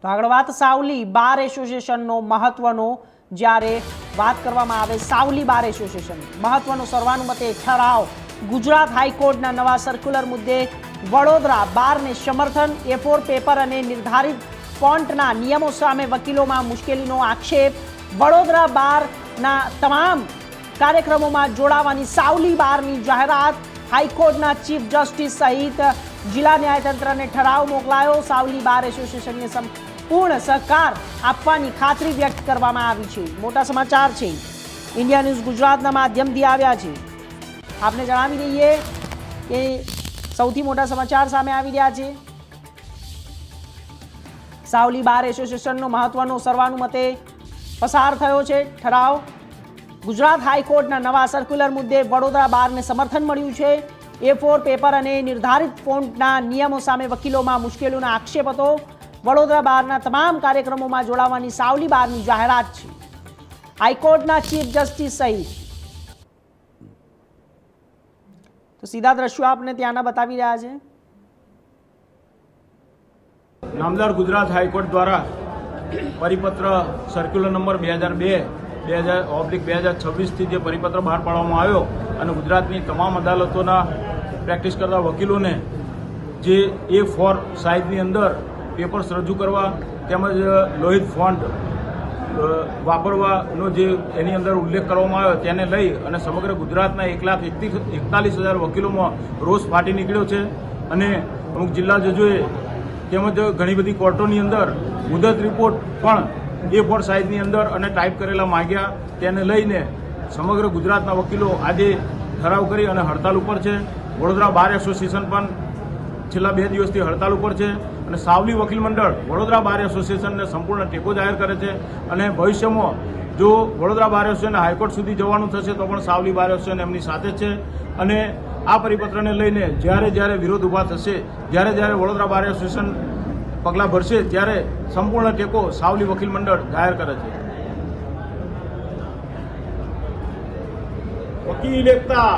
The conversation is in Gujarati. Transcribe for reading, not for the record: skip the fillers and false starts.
તો આગળ વાત સાવલી બાર એસોસિએશનનો મહત્વનો જ્યારે વાત કરવામાં આવે સાવલી બાર એસોસિએશન મહત્વનો સર્વાનુમતે ઠરાવ ગુજરાત હાઈકોર્ટના નવા સર્ક્યુલર મુદ્દે વડોદરા બારને સમર્થન A4 પેપર અને નિર્ધારિત ફોન્ટના નિયમો સામે વકીલોમાં મુશ્કેલીનો આક્ષેપ વડોદરા બારના તમામ કાર્યક્રમોમાં જોડાવાની સાવલી બારની જાહેરાત હાઈકોર્ટના ચીફ જસ્ટિસ સહિત જિલ્લા ન્યાયતંત્રને ઠરાવ મોકલાયો સાવલી બાર એસોસિએશનને સંપૂર્ણ સહકાર આપવાની ખાતરી વ્યક્ત કરવામાં આવી છે। મોટા સમાચાર છે ઇન્ડિયા ન્યૂઝ ગુજરાતના માધ્યમથી આવ્યા છે। આપને જણાવી દઈએ કે સૌથી મોટા સમાચાર સામે આવી રહ્યા છે। સાવલી બાર એસોસિએશનનો મહત્વનો સર્વાનુમતે પસાર થયો છે ઠરાવ ગુજરાત હાઈકોર્ટના નવા સર્ક્યુલર મુદ્દે વડોદરા બારને સમર્થન મળ્યું છે। A4 પેપર અને નિર્ધારિત ફોન્ટના નિયમો સામે વકીલોમાં મુશ્કેલીનો આક્ષેપ હતો। વડોદરા બારના તમામ કાર્યક્રમોમાં જોડાવાની સાવલી બારની જાહેરાત છે હાઈકોર્ટના ચીફ જસ્ટિસ સહિત। તો સીધા દ્રશ્યો આપને ત્યાંના બતાવી રહ્યા છે। નામદાર ગુજરાત હાઈકોર્ટ દ્વારા પરિપત્ર સર્ક્યુલર નંબર 2002/2026 જે પરિપત્ર બહાર પાડવામાં આવ્યો અને ગુજરાતની તમામ અદાલતોના પ્રેક્ટિસ કરતા વકીલોને જે A4 સાઇઝની અંદર પેપર્સ રજૂ કરવા તેમજ લોહિત ફોન્ટ વાપરવાનો જે એની અંદર ઉલ્લેખ કરવામાં આવ્યો તેને લઈ અને સમગ્ર ગુજરાતના 1,41,000 વકીલોમાં રોષ ફાટી નીકળ્યો છે અને અમુક જિલ્લા જજોએ તેમજ ઘણી બધી કોર્ટોની અંદર મુદત રિપોર્ટ પણ A4 સાઇઝની અંદર અને ટાઈપ કરેલા માગ્યા તેને લઈને સમગ્ર ગુજરાતના વકીલો આજે ઠરાવ કરી અને હડતાલ ઉપર છે। વડોદરા બાર એસોસિએશન પણ છેલ્લા 2 દિવસથી હડતાલ ઉપર છે અને સાવલી વકીલ મંડળ વડોદરા બાર એસોસિએશનને સંપૂર્ણ ટેકો જાહેર કરે છે અને ભવિષ્યમાં જો વડોદરા બાર એસોસિએશન હાઈકોર્ટ સુધી જવાનું થશે તો પણ સાવલી બાર એસોસિએશન એમની સાથે છે અને આ પરિપત્રને લઈને જ્યારે વિરોધ ઊભા થશે જ્યારે વડોદરા બાર એસોસિએશન પગલાં ભરશે ત્યારે સંપૂર્ણ ટેકો સાવલી વકીલ મંડળ જાહેર કરે છે। વકીલ એકતા